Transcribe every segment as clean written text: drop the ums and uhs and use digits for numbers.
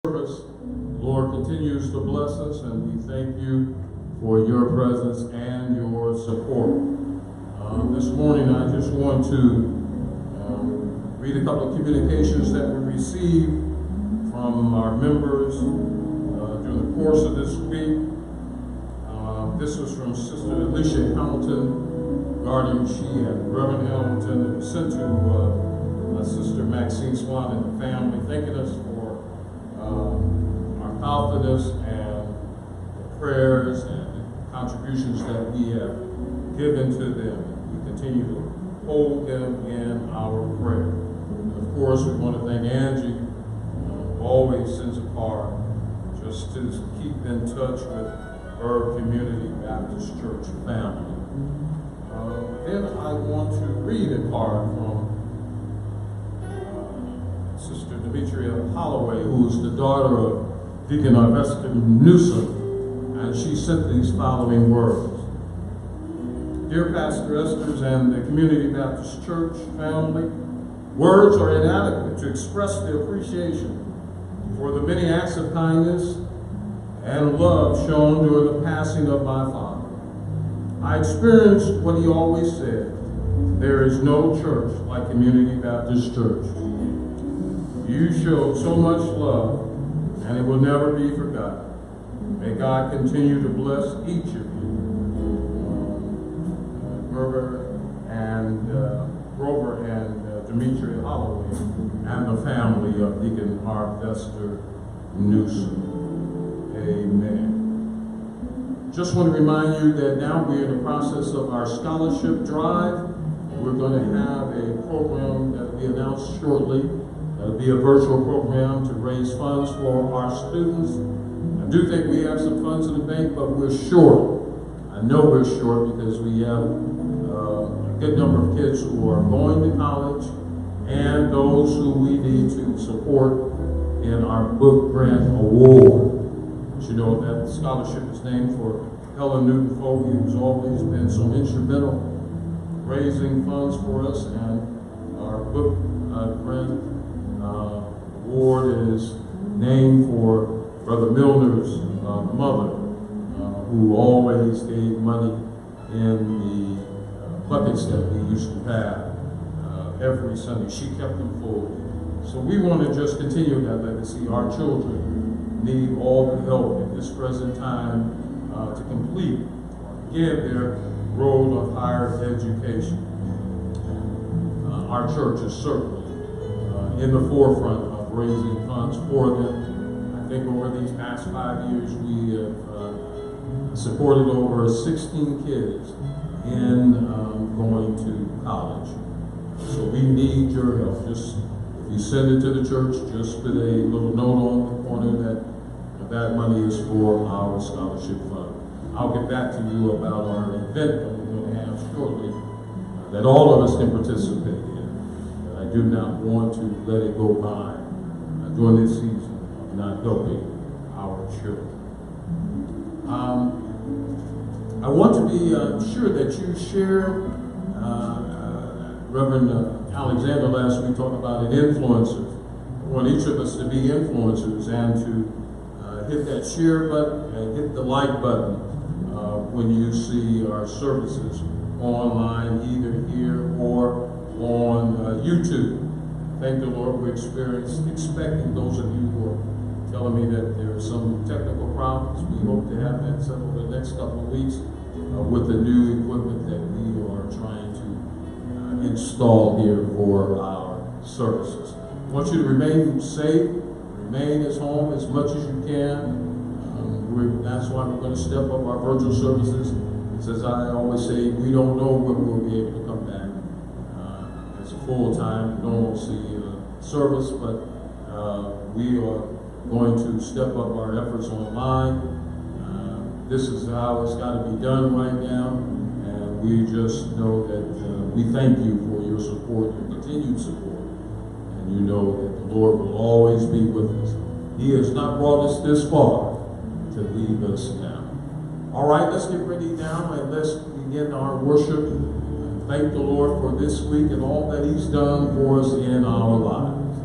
Service, Lord continues to bless us, and we thank you for your presence and your support. This morning I just want to read a couple of communications that we received from our members during the course of this week. This was from Sister Alicia Hamilton regarding she and Reverend Hamilton. It was sent to Sister Maxine Swan and the family, thanking us for our confidence and the prayers and contributions that we have given to them. We continue to hold them in our prayer. And of course, we want to thank Angie, always sends a card just to keep in touch with her Community Baptist Church family. Then I want to read a card from Sister Demetria Holloway, who is the daughter of Deacon Arvesta Newsom, and she sent these following words. Dear Pastor Esters and the Community Baptist Church family, words are inadequate to express the appreciation for the many acts of kindness and love shown during the passing of my father. I experienced what he always said, there is no church like Community Baptist Church. You showed so much love, and it will never be forgotten. May God continue to bless each of you. Grover and Demetria Holloway, and the family of Deacon Arvesta Newsom. Amen. Just want to remind you that now we're in the process of our scholarship drive. We're going to have a program that will be announced shortly. That'll be a virtual program to raise funds for our students. I do think we have some funds in the bank, but we're short. I know we're short because we have a good number of kids who are going to college and those who we need to support in our book grant award. You know that scholarship is named for Helen Newton Foley, who's always been so instrumental raising funds for us, and our book grant award is named for Brother Milner's mother, who always gave money in the buckets that we used to have every Sunday. She kept them full. So we want to just continue that legacy. Our children need all the help at this present time to complete, again, their road of higher education. Our church is certainly in the forefront of raising funds for them. I think over these past 5 years we have supported over 16 kids in going to college. So we need your help. Just if you send it to the church, just put a little note on the corner that money is for our scholarship fund. I'll get back to you about our event that we're going to have shortly that all of us can participate in. But I do not want to let it go by during this season of not helping our children. I want to be sure that you share Reverend Alexander last week talked about an influencer. I want each of us to be influencers and to hit that share button and hit the like button when you see our services online, either here or on YouTube. Thank the Lord, we're expecting those of you who are telling me that there are some technical problems. We hope to have that settled in the next couple of weeks with the new equipment that we are trying to install here for our services. I want you to remain safe, remain at home as much as you can. That's why we're going to step up our virtual services. As I always say, we don't know when we'll be able to come back as a full-time, normalcy service, but we are going to step up our efforts online. This is how it's got to be done right now, and we just know that we thank you for your support, your continued support, and you know that the Lord will always be with us. He has not brought us this far to leave us now. All right, let's get ready now and let's begin our worship. Thank the Lord for this week and all that He's done for us in our lives.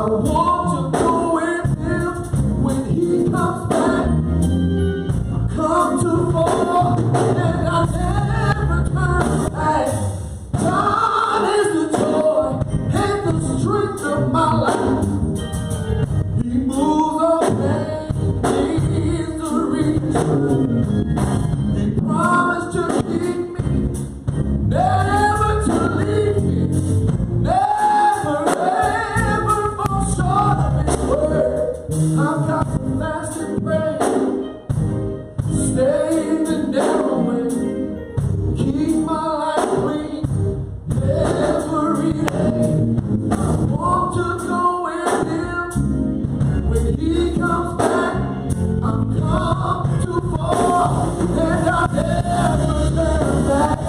want to go with him when he comes back. I come too far and I never turn back. God is the joy and the strength of my life. He moves all things to reach. He promised to keep me, never to leave me, never ever fall short of his word. I've got to fast and pray, stay in the narrow way, keep my life clean every day. I want to go with him when he comes back. I've come too far and I'll never turn back.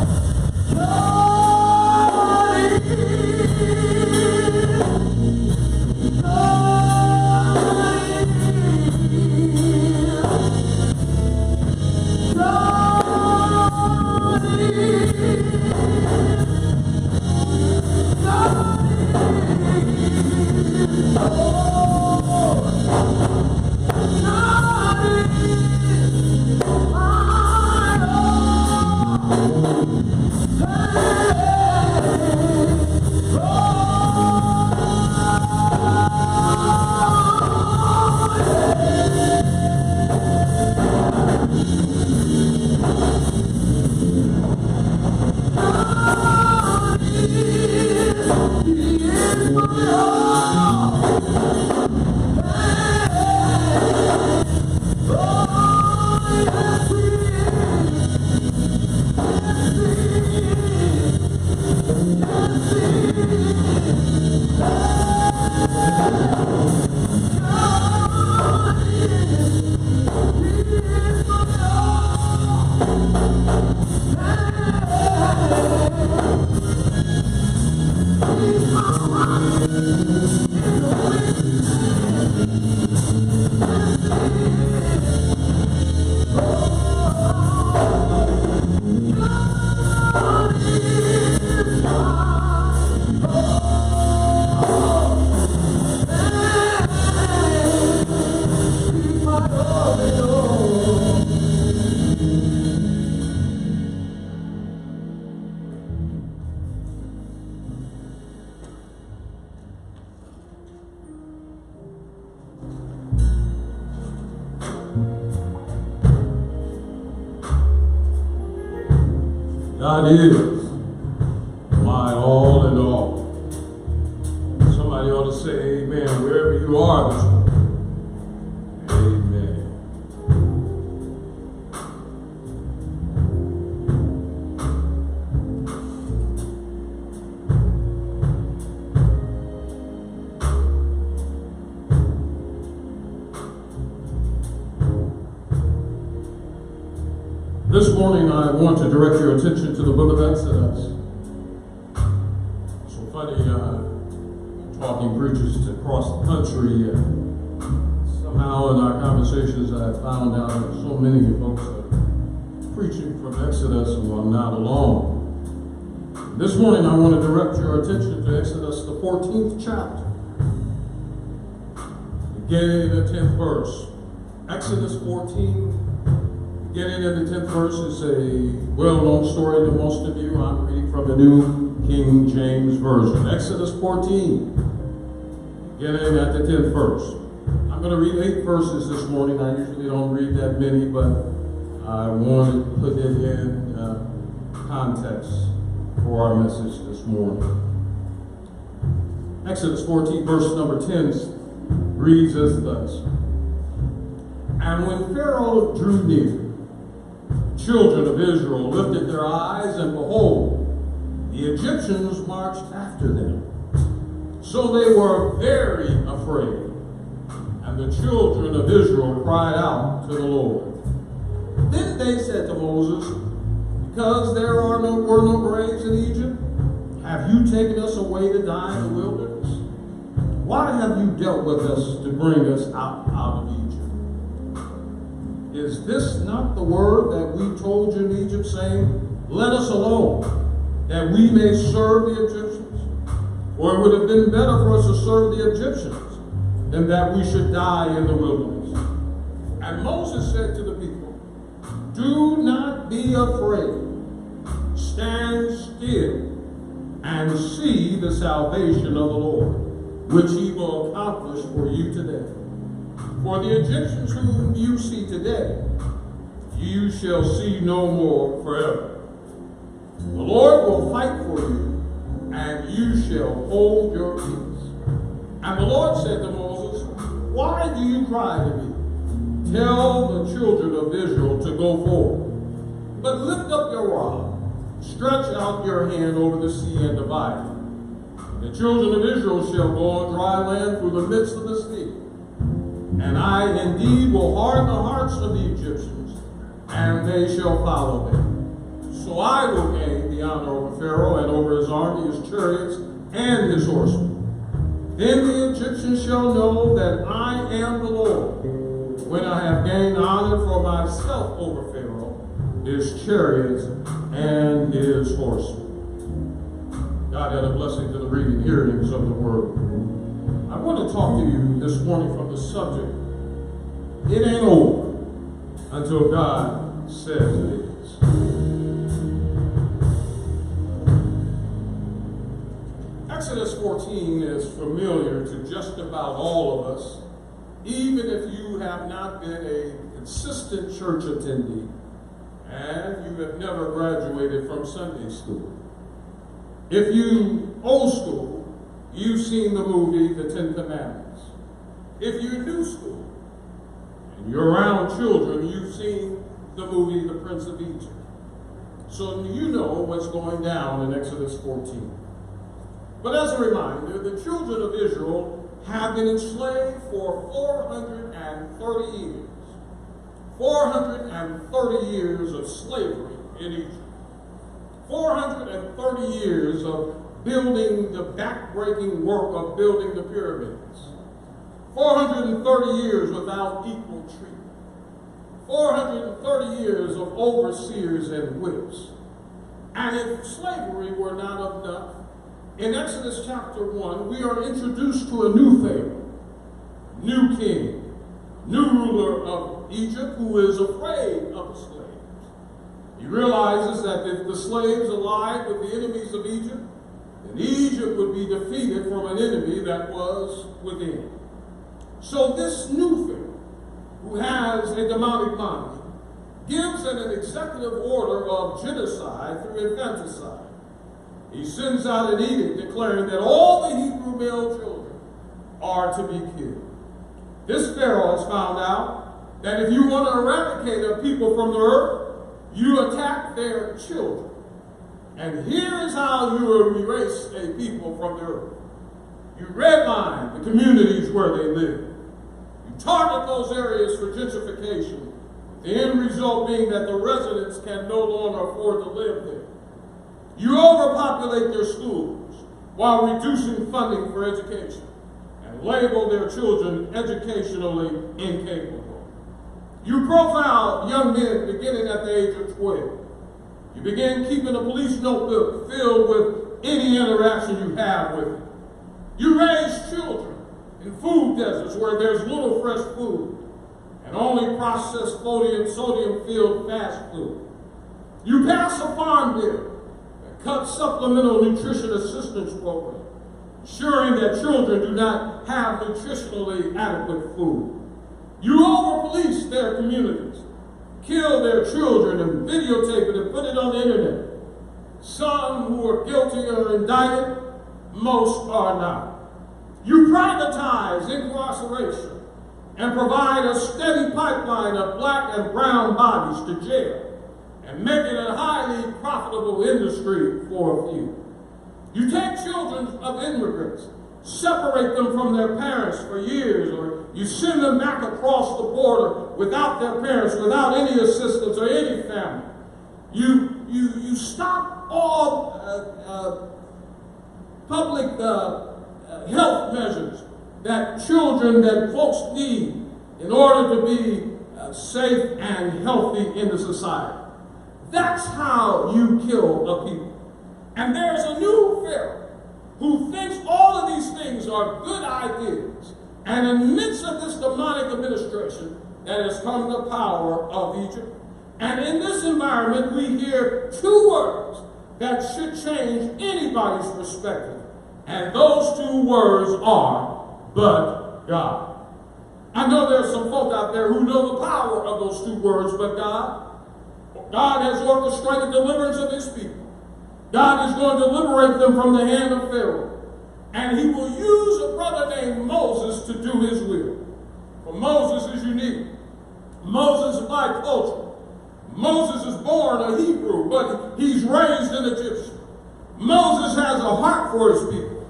God is, God is my all in all. Somebody ought to say amen wherever you are this morning. Amen. This morning I want to direct your attention to the book of Exodus. So funny, talking preachers across the country, somehow in our conversations I found out that so many folks are preaching from Exodus, and I'm not alone. This morning I want to direct your attention to Exodus, the 14th chapter, beginning in the 10th verse. Exodus 14, beginning in the 10th verse, is a well-known story to most of you. I'm reading from the New King James Version. Exodus 14, beginning at the 10th verse. I'm going to read 8 verses this morning. I usually don't read that many, but I wanted to put it in context for our message this morning. Exodus 14, verse number 10 reads as thus. And when Pharaoh drew near, children of Israel lifted their eyes, and behold, the Egyptians marched after them. So they were very afraid, and the children of Israel cried out to the Lord. Then they said to Moses, because there were no graves in Egypt, have you taken us away to die in the wilderness? Why have you dealt with us to bring us out of Egypt? Is this not the word that we told you in Egypt, saying, let us alone, that we may serve the Egyptians? Or it would have been better for us to serve the Egyptians than that we should die in the wilderness. And Moses said to the people, do not be afraid. Stand still and see the salvation of the Lord, which he will accomplish for you today. For the Egyptians whom you see today, you shall see no more forever. The Lord will fight for you, and you shall hold your peace. And the Lord said to Moses, why do you cry to me? Tell the children of Israel to go forward. But lift up your rod, stretch out your hand over the sea and divide it. The children of Israel shall go on dry land through the midst of the sea. And I indeed will harden the hearts of the Egyptians, and they shall follow them. So I will gain the honor over Pharaoh and over his army, his chariots, and his horsemen. Then the Egyptians shall know that I am the Lord, when I have gained honor for myself over Pharaoh, his chariots, and his horsemen. God had a blessing to the reading and hearings of the word. I want to talk to you this morning from the subject, it ain't over until God says it is. Exodus 14 is familiar to just about all of us, even if you have not been a consistent church attendee and you have never graduated from Sunday school. If you old school, you've seen the movie The Ten Commandments. If you're new school and you're around children, you've seen the movie The Prince of Egypt. So you know what's going down in Exodus 14. But as a reminder, the children of Israel have been enslaved for 430 years. 430 years of slavery in Egypt. 430 years of building the backbreaking work of building the pyramids. 430 years without equal treatment. 430 years of overseers and whips. And if slavery were not enough, in Exodus chapter 1, we are introduced to a new Pharaoh, new king, new ruler of Egypt who is afraid of the slaves. He realizes that if the slaves allied with the enemies of Egypt, then Egypt would be defeated from an enemy that was within. So this new Pharaoh, who has a demonic mind, gives an executive order of genocide through infanticide. He sends out an edict declaring that all the Hebrew male children are to be killed. This Pharaoh has found out that if you want to eradicate a people from the earth, you attack their children. And here is how you will erase a people from the earth. You redline the communities where they live. You target those areas for gentrification, the end result being that the residents can no longer afford to live there. You overpopulate their schools while reducing funding for education and label their children educationally incapable. You profile young men beginning at the age of 12. You begin keeping a police notebook filled with any interaction you have with them. You raise children in food deserts where there's little fresh food and only processed sodium-filled fast food. You pass a farm bill cut supplemental nutrition assistance program, ensuring that children do not have nutritionally adequate food. You over-police their communities, kill their children and videotape it and put it on the internet. Some who are guilty are indicted, most are not. You privatize incarceration and provide a steady pipeline of black and brown bodies to jail, and make it a highly profitable industry for a few. You take children of immigrants, separate them from their parents for years, or you send them back across the border without their parents, without any assistance or any family. You stop all public health measures that children, that folks need in order to be safe and healthy in the society. That's how you kill a people. And there's a new Pharaoh who thinks all of these things are good ideas And in the midst of this demonic administration that has come the power of Egypt, and in this environment we hear two words that should change anybody's perspective. And those two words are, but God. I know there's some folk out there who know the power of those two words, but God. God has orchestrated deliverance of his people. God is going to liberate them from the hand of Pharaoh. And he will use a brother named Moses to do his will. For Moses is unique. Moses is bicultural. Moses is born a Hebrew, but he's raised an Egyptian. Moses has a heart for his people,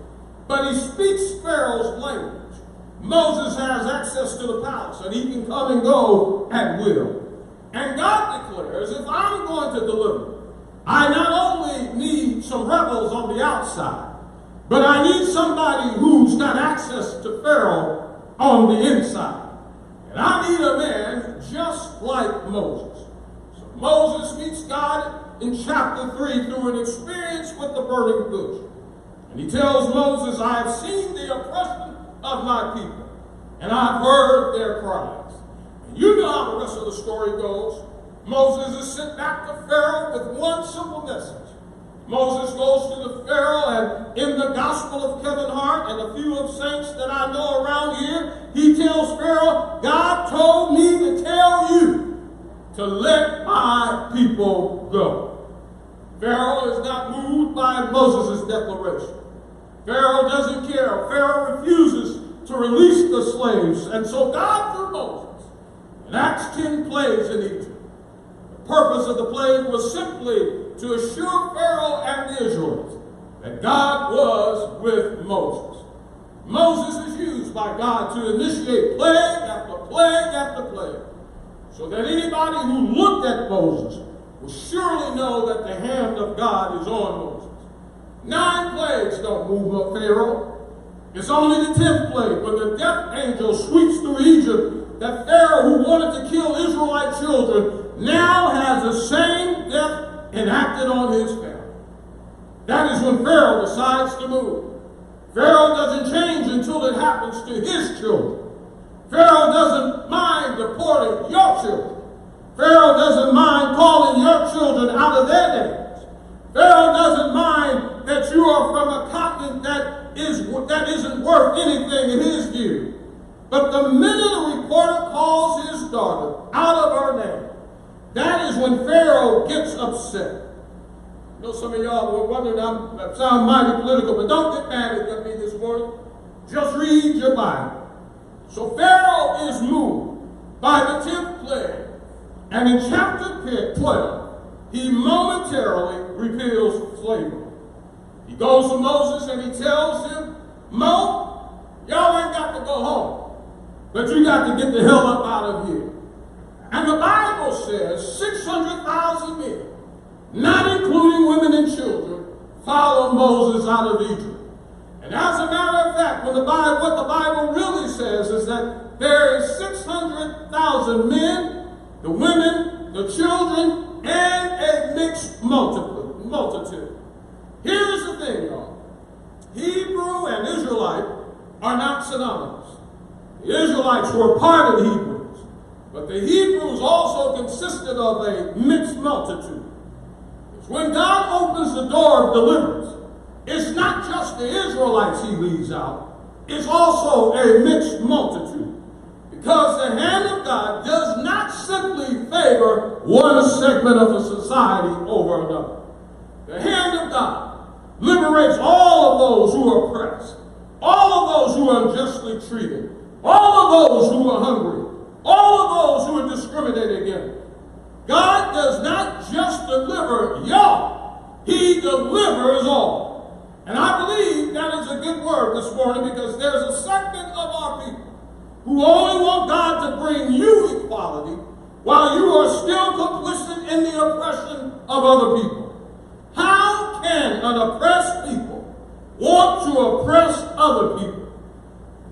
but he speaks Pharaoh's language. Moses has access to the palace, and he can come and go at will. And God declares, if I'm going to deliver, I not only need some rebels on the outside, but I need somebody who's got access to Pharaoh on the inside. And I need a man just like Moses. So Moses meets God in chapter 3 through an experience with the burning bush. And he tells Moses, I have seen the oppression of my people, and I've heard their cries. And you know how the rest of the story goes. Moses is sent back to Pharaoh with one simple message. Moses goes to the Pharaoh, and in the gospel of Kevin Hart and a few of saints that I know around here, he tells Pharaoh, God told me to tell you to let my people go. Pharaoh is not moved by Moses' declaration. Pharaoh doesn't care. Pharaoh refuses to release the slaves. And so God, through Moses, enacts 10 plagues in Egypt. The purpose of the plague was simply to assure Pharaoh and the Israelites that God was with Moses. Moses is used by God to initiate plague after plague after plague, so that anybody who looked at Moses will surely know that the hand of God is on Moses. 9 plagues don't move up Pharaoh. It's only the 10th plague, when the death angel sweeps through Egypt, that Pharaoh, who wanted to kill Israelite children, now has the same death enacted on his family. That is when Pharaoh decides to move. Pharaoh doesn't change until it happens to his children. Pharaoh doesn't mind deporting your children. Pharaoh doesn't mind calling your children out of their names. Pharaoh doesn't mind that you are from a continent that isn't worth anything in his view. But the minute a reporter calls his daughter out of her name, that is when Pharaoh gets upset. I know some of y'all were wondering, I sound mighty political, but don't get mad at me this morning. Just read your Bible. So Pharaoh is moved by the 10th plague. And in chapter 12, he momentarily repeals slavery. He goes to Moses and he tells him, Mo, y'all ain't got to go home, but you got to get the hell up out of here. And the Bible says 600,000 men, not including women and children, follow Moses out of Egypt. And as a matter of fact, what the Bible really says is that there is 600,000 men, the women, the children, and a mixed multitude. Here's the thing, y'all. Hebrew and Israelite are not synonymous. The Israelites were part of Hebrews, but the Hebrews also consisted of a mixed multitude. It's when God opens the door of deliverance, it's not just the Israelites he leaves out, it's also a mixed multitude. Because the hand of God does not simply favor one segment of a society over another. The hand of God liberates all of those who are oppressed, all of those who are unjustly treated, all of those who are hungry, all of those who are discriminated against. God does not just deliver y'all, he delivers all. And I believe that is a good word this morning, because there's a segment of our people who only want God to bring you equality while you are still complicit in the oppression of other people. How can an oppressed people want to oppress other people?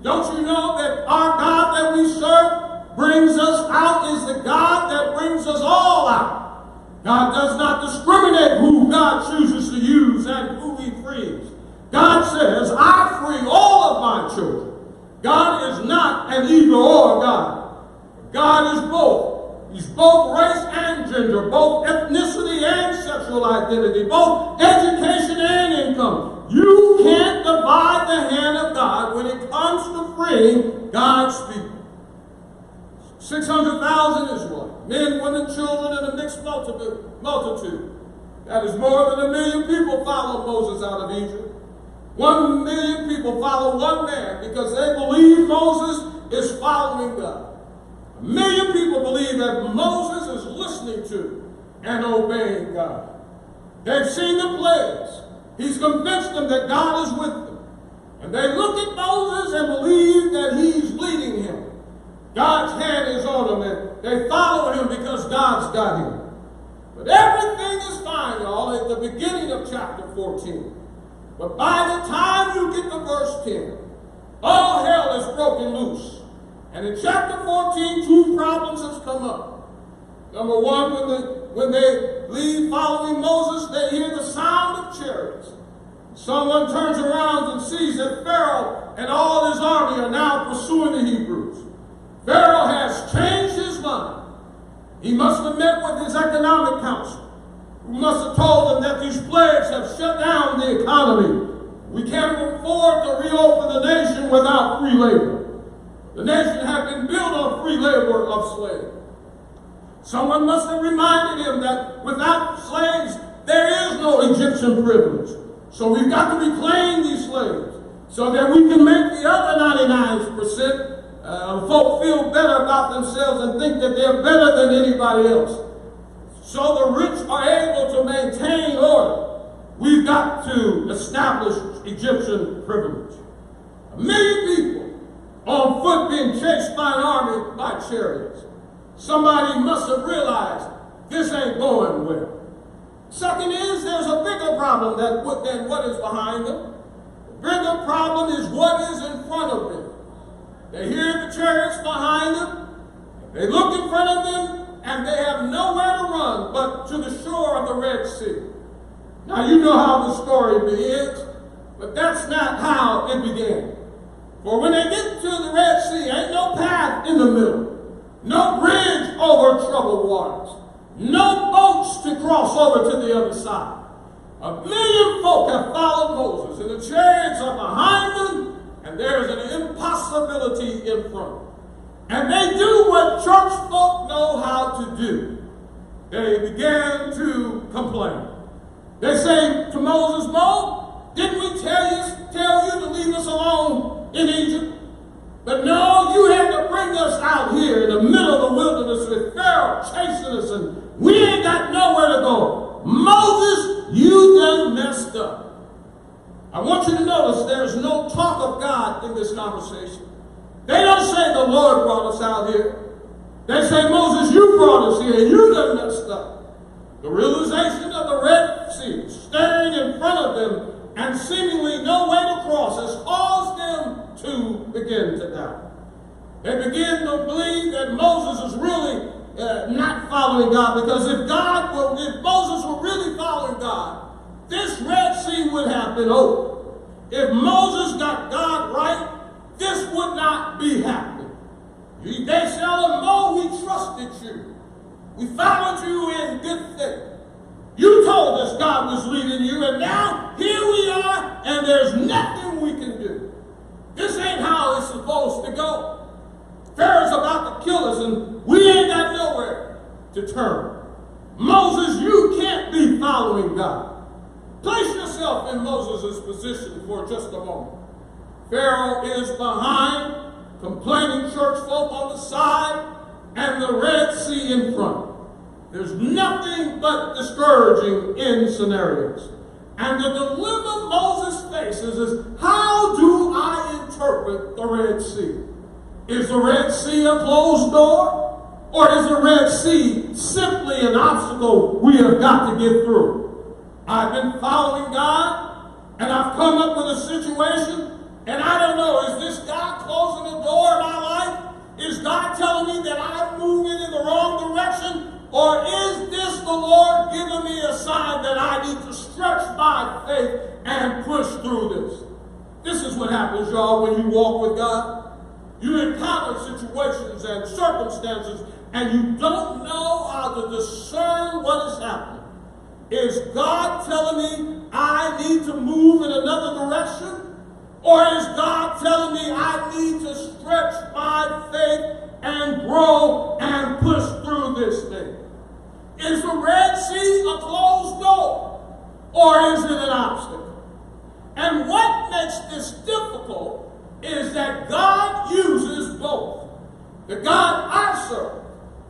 Don't you know that our God that we serve brings us out is the God that brings us all out? God does not discriminate who God chooses to use and who he frees. God says, I free all of my children. God is not an either-or God. God is both. He's both race and gender, both ethnicity and sexual identity, both education and income. You can't divide the hand of God when it comes to freeing God's people. 600,000 Israelites, men, women, children, and a mixed multitude. That is more than 1 million people followed Moses out of Egypt. 1 million people follow one man because they believe Moses is following God. 1 million people believe that Moses is listening to and obeying God. They've seen the plagues. He's convinced them that God is with them. And they look at Moses and believe that he's leading him. God's hand is on them, and they follow him because God's got him. But everything is fine, y'all, at the beginning of chapter 14. But by the time you get to verse 10, all hell is broken loose. And in chapter 14, two problems have come up. Number one, when they leave following Moses, they hear the sound of chariots. Someone turns around and sees that Pharaoh and all his army are now pursuing the Hebrews. Pharaoh has changed his mind. He must have met with his economic council, who must have told them that these plagues have shut down the economy. We can't afford to reopen the nation without free labor. The nation had been built on free labor of slaves. Someone must have reminded him that without slaves, there is no Egyptian privilege. So we've got to reclaim these slaves so that we can make the other 99% folk feel better about themselves and think that they're better than anybody else. So the rich are able to maintain order. We've got to establish Egyptian privilege. 1 million people on foot being chased by an army by chariots. Somebody must have realized this ain't going well. Second is there's a bigger problem than what is behind them. The bigger problem is what is in front of them. They hear the chariots behind them. They look in front of them, and they have nowhere to run but to the shore of the Red Sea. Now, you know how the story begins, but that's not how it began. For when they get to the Red Sea, ain't no path in the middle, no bridge over troubled waters, no boats to cross over to the other side. 1 million folk have followed Moses, and the chariots are behind them, and there is an impossibility in front. And they do what church folk know how to do. They began to complain. They say to Moses, Mo, didn't we tell you to leave us alone in Egypt? But no, you had to bring us out here in the middle of the wilderness with Pharaoh chasing us, and we ain't got nowhere to go. Moses, you done messed up. I want you to notice there's no talk of God in this conversation. They don't say the Lord brought us out here. They say, Moses, you brought us here, and you done messed up. The realization of the Red Sea staring in front of them and seemingly no way to cross has caused them to begin to doubt. They begin to believe that Moses is really not following God, because if Moses were really following God, this Red Sea would have been open. If Moses got God right, this would not be happening. They tell him, Mo, we trusted you. We followed you in good faith. You told us God was leading you, and now here we are, and there's nothing we can do. This ain't how it's supposed to go. Pharaoh's about to kill us, and we ain't got nowhere to turn. Moses, you can't be following God. Place yourself in Moses' position for just a moment. Pharaoh is behind, complaining church folk on the side, and the Red Sea in front. There's nothing but discouraging in scenarios. And the dilemma Moses faces is, how do I interpret the Red Sea? Is the Red Sea a closed door? Or is the Red Sea simply an obstacle we have got to get through? I've been following God, and I've come up with a situation, and I don't know, is this God closing the door in my life? Is God telling me that I'm moving in the wrong direction? Or is this the Lord giving me a sign that I need to stretch my faith and push through this? This is what happens, y'all, when you walk with God. You encounter situations and circumstances and you don't know how to discern what is happening. Is God telling me I need to move in another direction? Or is God telling me I need to stretch my faith and grow and push through this thing? Is the Red Sea a closed door? Or is it an obstacle? And what makes this difficult is that God uses both. The God I serve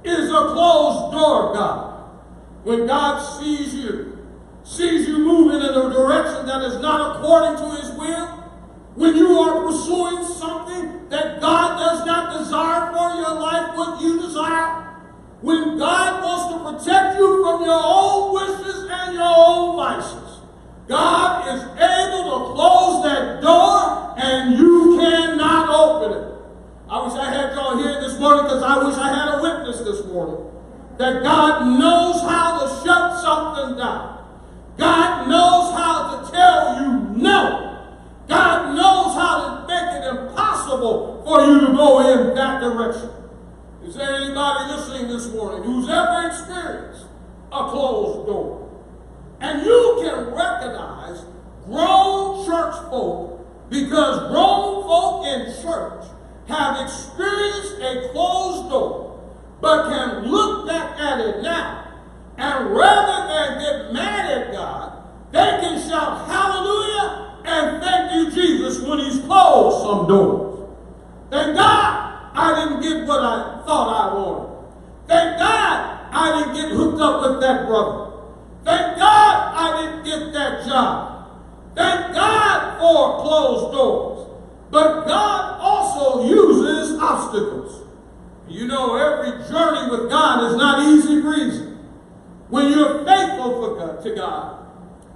is a closed door God. When God sees you moving in a direction that is not according to his will, when you are pursuing something that God does not desire for your life, what you desire, when God wants to protect you from your own wishes and your own vices, God is able to close that door and you cannot open it. I wish I had y'all here this morning because I wish I had a witness this morning. That God knows how to shut something down. God knows how to tell you no. God knows how to make it impossible for you to go in that direction. Is there anybody listening this morning who's ever experienced a closed door? And you can recognize grown church folk because grown folk in church have experienced a closed door, but can look back at it now, and rather than get mad at God, they can shout hallelujah and thank you, Jesus, when he's closed some doors. Thank God I didn't get what I thought I wanted. Thank God I didn't get hooked up with that brother. Thank God I didn't get that job. Thank God for closed doors. But God also uses obstacles. You know, every journey with God is not easy breezy. When you're faithful to God,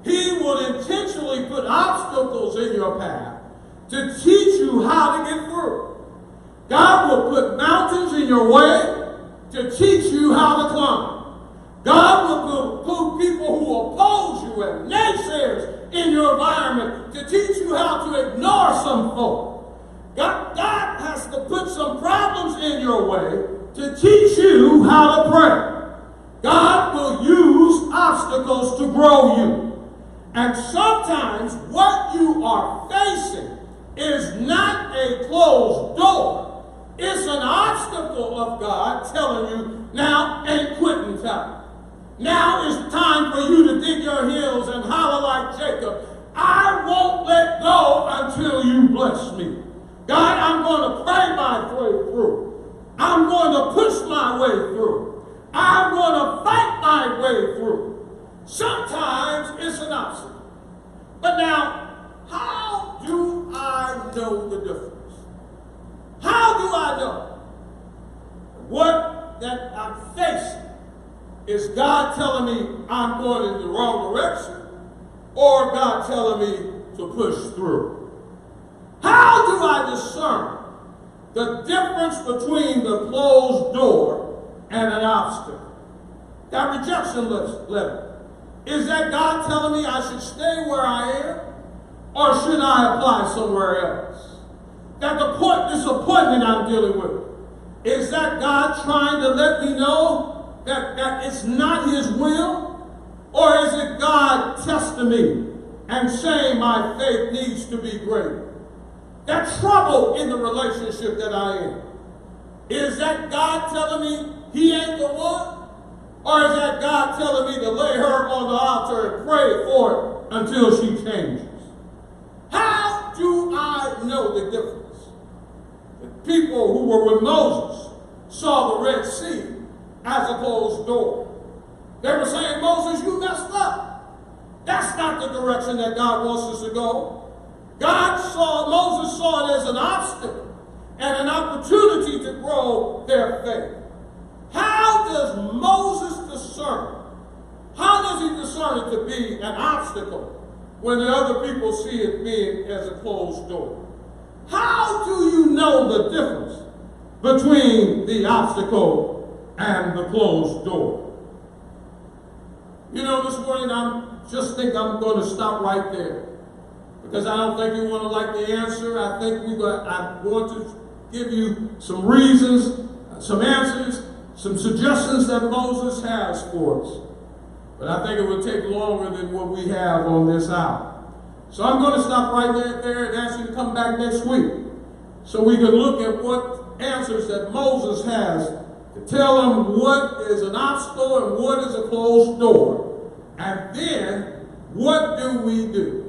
he will intentionally put obstacles in your path to teach you how to get through. God will put mountains in your way to teach you how to climb. God will put people who oppose you and naysayers in your environment to teach you how to ignore some folk. God has to put some problems in your way to teach you how to pray. God will use obstacles to grow you. And sometimes what you are facing is not a closed door. It's an obstacle of God telling you, now ain't quitting time. Now it's time for you to dig your heels and holler like Jacob. I won't let go until you bless me. God, I'm going to pray my way through. I'm going to push my way through. I'm going to fight my way through. Sometimes it's an obstacle. But now, how do I know the difference? How do I know what that I'm facing? Is God telling me I'm going in the wrong direction? Or God telling me to push through? How do I discern the difference between the closed door and an obstacle? That rejection letter. Is that God telling me I should stay where I am? Or should I apply somewhere else? That disappointment I'm dealing with. Is that God trying to let me know that it's not his will? Or is it God testing me and saying my faith needs to be greater? That trouble in the relationship that I am. Is that God telling me he ain't the one? Or is that God telling me to lay her on the altar and pray for it until she changes? How do I know the difference? The people who were with Moses saw the Red Sea as a closed door. They were saying, Moses, you messed up. That's not the direction that God wants us to go. Moses saw it as an obstacle and an opportunity to grow their faith. How does Moses discern? How does he discern it to be an obstacle when the other people see it being as a closed door? How do you know the difference between the obstacle and the closed door? You know, this morning I'm going to stop right there. Because I don't think you want to like the answer. I'm going to give you some reasons, some answers, some suggestions that Moses has for us. But I think it would take longer than what we have on this hour. So I'm going to stop right there and ask you to come back next week so we can look at what answers that Moses has to tell them what is an obstacle and what is a closed door. And then, what do we do?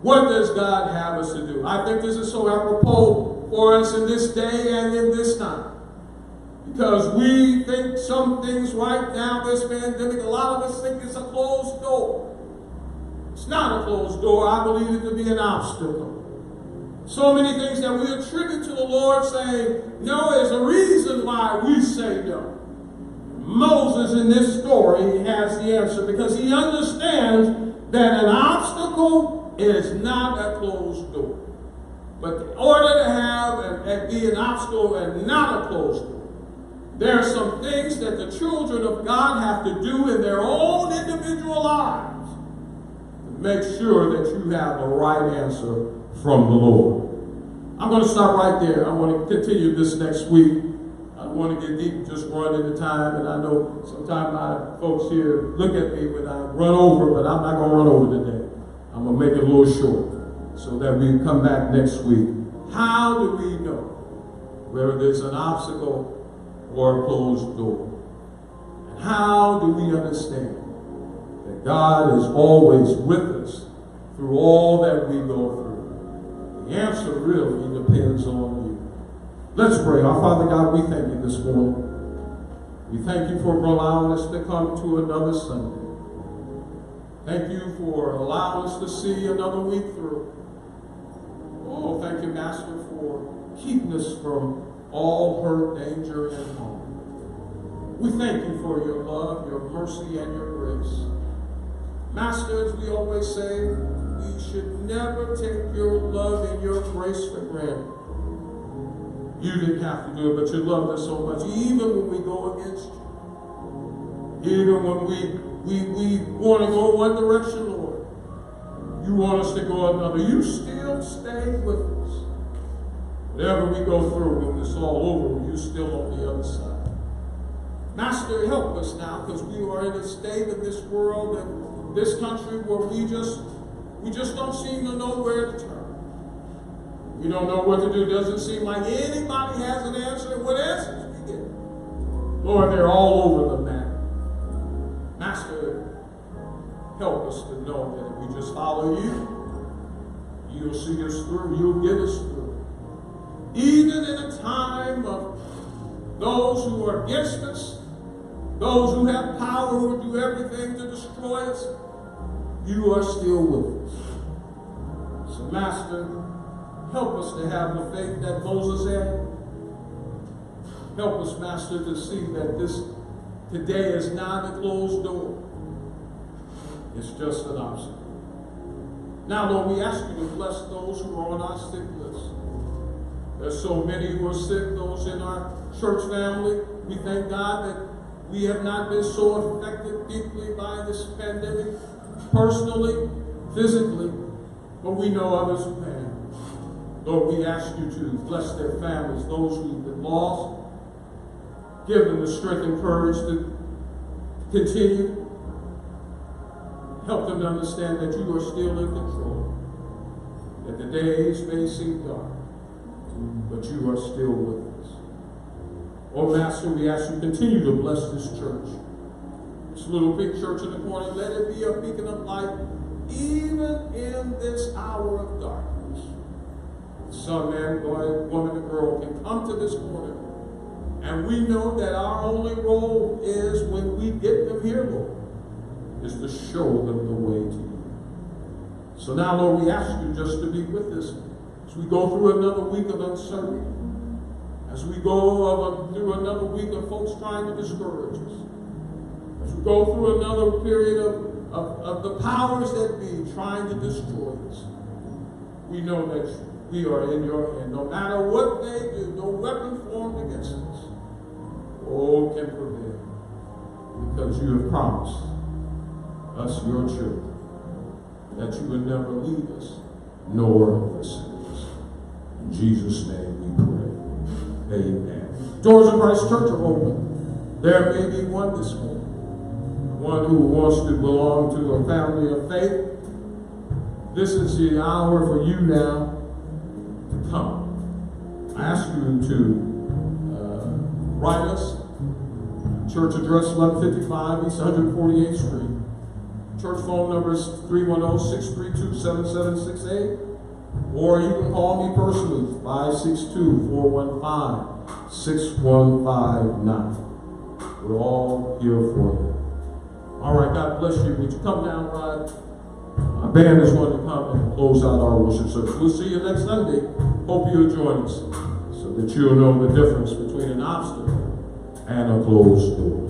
What does God have us to do? I think this is so apropos for us in this day and in this time. Because we think some things right now, this pandemic, a lot of us think it's a closed door. It's not a closed door. I believe it to be an obstacle. So many things that we attribute to the Lord saying, no, there's a reason why we say no. Moses in this story has the answer because he understands that an obstacle is not a closed door. But in order to have and be an obstacle and not a closed door, there are some things that the children of God have to do in their own individual lives to make sure that you have the right answer from the Lord. I'm going to stop right there. I want to continue this next week. I don't want to get deep, just run into time. And I know sometimes my folks here look at me when I run over, but I'm not going to run over today. I'm going to make it a little short so that we come back next week. How do we know whether there's an obstacle or a closed door? And how do we understand that God is always with us through all that we go through? The answer really depends on you. Let's pray. Our Father God, we thank you this morning. We thank you for allowing us to come to another Sunday. Thank you for allowing us to see another week through. Oh, thank you, Master, for keeping us from all hurt, danger, and harm. We thank you for your love, your mercy, and your grace. Master, as we always say, we should never take your love and your grace for granted. You didn't have to do it, but you loved us so much, even when we go against you. Even when we want to go one direction, Lord. You want us to go another. You still stay with us. Whatever we go through, when it's all over, you're still on the other side. Master, help us now, because we are in a state of this world and this country where we just don't seem to know where to turn. We don't know what to do. It doesn't seem like anybody has an answer. What answers we get? Lord, they're all over the map. Master, help us to know that if we just follow you, you'll see us through. You'll get us through. Even in a time of those who are against us, those who have power, who do everything to destroy us, you are still with us. So, Master, help us to have the faith that Moses had. Help us, Master, to see that this today is not a closed door. It's just an obstacle. Now, Lord, we ask you to bless those who are on our sick list. There's so many who are sick, those in our church family. We thank God that we have not been so affected deeply by this pandemic, personally, physically, but we know others who have. Lord, we ask you to bless their families, those who've been lost. Give them the strength and courage to continue. Help them to understand that you are still in control. That the days may seem dark, but you are still with us. Oh, Master, we ask you to continue to bless this church. This little big church in the corner, let it be a beacon of light, even in this hour of darkness. Some man, boy, woman, and girl can come to this corner, and we know that our only role is when we get them here, Lord, is to show them the way to you. So now, Lord, we ask you just to be with us as we go through another week of uncertainty, as we go through another week of folks trying to discourage us, as we go through another period of the powers that be trying to destroy us. We know that we are in your hand. No matter what they do, no weapon formed against us, can prevail. Because you have promised us, your children, that you would never leave us nor forsake us. In Jesus' name we pray. Amen. Doors of Christ Church are open. There may be one this morning, one who wants to belong to a family of faith. This is the hour for you now to come. I ask you to write us. Church address 1155 East 148th Street. Church phone number is 310-632-7768. Or you can call me personally, 562-415-6159. We're all here for you. All right, God bless you. Would you come down, Rod? Our band is going to come and close out our worship service. We'll see you next Sunday. Hope you'll join us so that you'll know the difference between an obstacle and a closed door.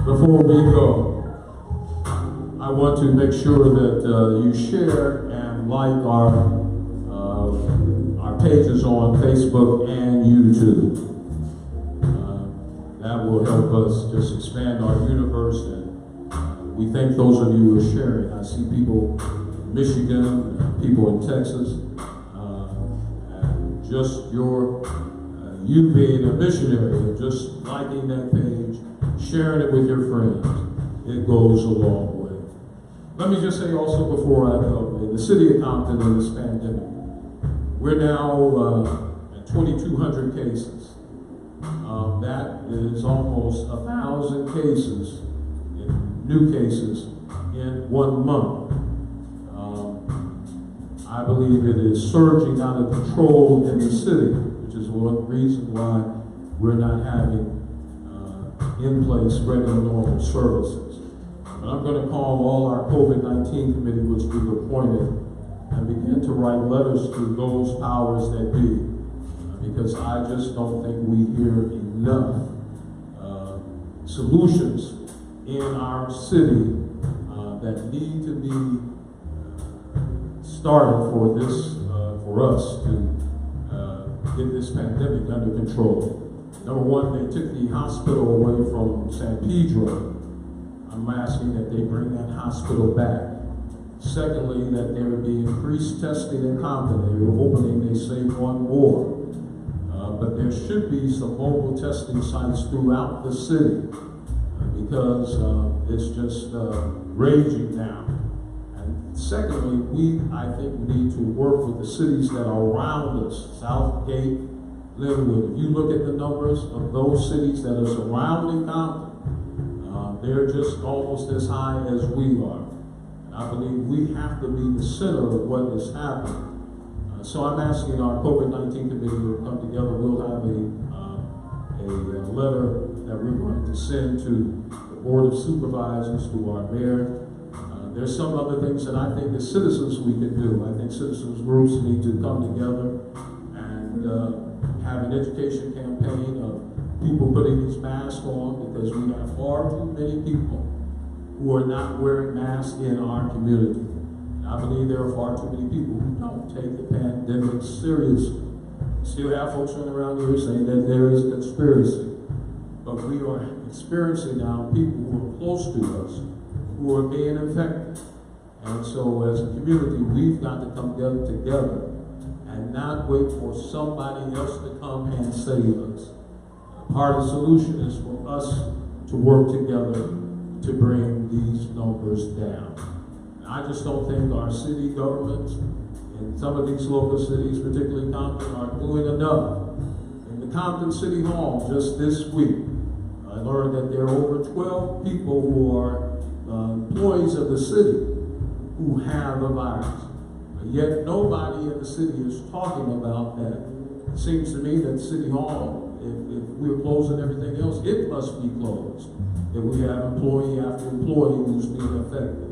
Before we go, I want to make sure that you share and like our pages on Facebook and YouTube. That will help us just expand our universe, and we thank those of you who are sharing. I see people in Michigan, people in Texas, and just you being a missionary and just liking that page, sharing it with your friends, it goes a long way. Let me just say also before I go, in the city of Compton in this pandemic, we're now at 2,200 cases. That is almost 1,000 cases, new cases, in 1 month. I believe it is surging out of control in the city, which is one reason why we're not having in place regular normal services. But I'm going to call all our COVID-19 committee, which we've appointed, and begin to write letters to those powers that be, because I just don't think we hear enough solutions in our city that need to be started for us to get this pandemic under control. Number one, they took the hospital away from San Pedro. I'm asking that they bring that hospital back. Secondly, that there would be increased testing in Compton. They were hoping they say one more. But there should be some mobile testing sites throughout the city because it's just raging now. And secondly, I think we need to work with the cities that are around us, Southgate, Linwood. If you look at the numbers of those cities that are surrounding Compton, they're just almost as high as we are. And I believe we have to be the center of what is happening. So I'm asking our COVID-19 committee to come together. We'll have a letter that we're going to send to the Board of Supervisors, to our mayor. There's some other things that I think as citizens we can do. I think citizens groups need to come together and have an education campaign of people putting these masks on, because we have far too many people who are not wearing masks in our community. I believe there are far too many people who don't take the pandemic seriously. Still have folks running around here saying that there is a conspiracy. But we are experiencing now people who are close to us who are being infected. And so as a community, we've got to come together and not wait for somebody else to come and save us. Part of the solution is for us to work together to bring these numbers down. I just don't think our city governments in some of these local cities, particularly Compton, are doing enough. In the Compton City Hall just this week, I learned that there are over 12 people who are employees of the city who have the virus. Yet nobody in the city is talking about that. It seems to me that City Hall, if we're closing everything else, it must be closed. If we have employee after employee who's being affected.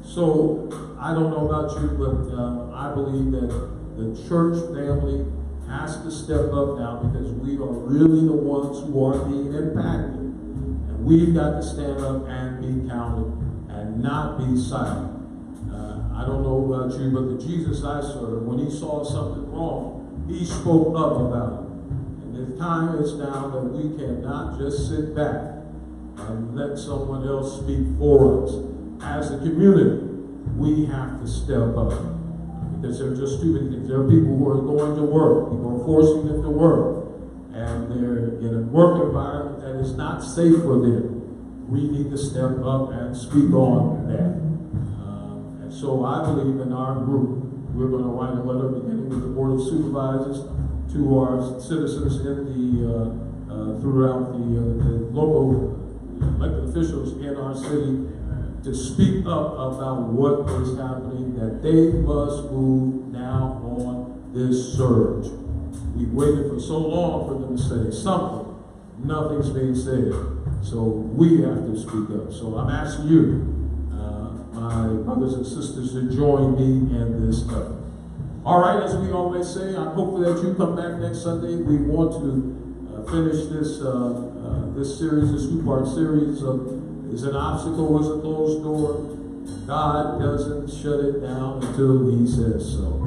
So, I don't know about you, but I believe that the church family has to step up now, because we are really the ones who are being impacted. And we've got to stand up and be counted and not be silent. I don't know about you, but the Jesus I serve, when he saw something wrong, he spoke up about it. And the time is now that we cannot just sit back and let someone else speak for us. As a community, we have to step up, because there are just too many things. There are people who are going to work, people are forcing them to work, and they're in a work environment that is not safe for them. We need to step up and speak on that. And so I believe in our group, we're going to write a letter beginning with the Board of Supervisors to our citizens in the throughout the local elected officials in our city, to speak up about what is happening, that they must move now on this surge. We've waited for so long for them to say something. Nothing's being said. So we have to speak up. So I'm asking you, my brothers and sisters, to join me in this effort. All right, as we always say, I hope that you come back next Sunday. We want to finish this series, this two-part series of Is an Obstacle is a Closed Door? God doesn't shut it down until He says so.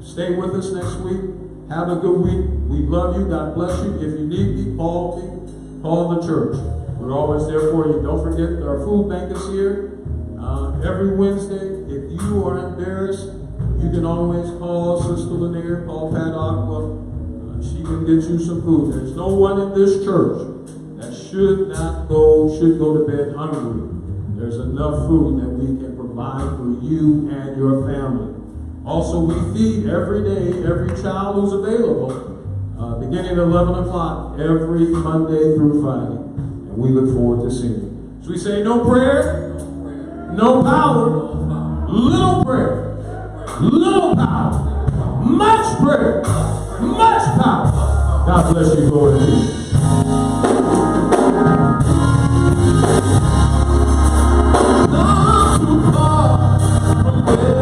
Stay with us next week. Have a good week. We love you. God bless you. If you need me, call me. Call the church. We're always there for you. Don't forget our food bank is here every Wednesday. If you are embarrassed, you can always call Sister Lanier, call Pat Aqua. She can get you some food. There's no one in this church that should go to bed hungry. There's enough food that we can provide for you and your family. Also, we feed every day, every child who's available, beginning at 11 o'clock every Monday through Friday. And we look forward to seeing you. So we say no prayer, no power, little prayer, little power, much prayer, much power. God bless you. Go in peace. Yeah,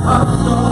I know.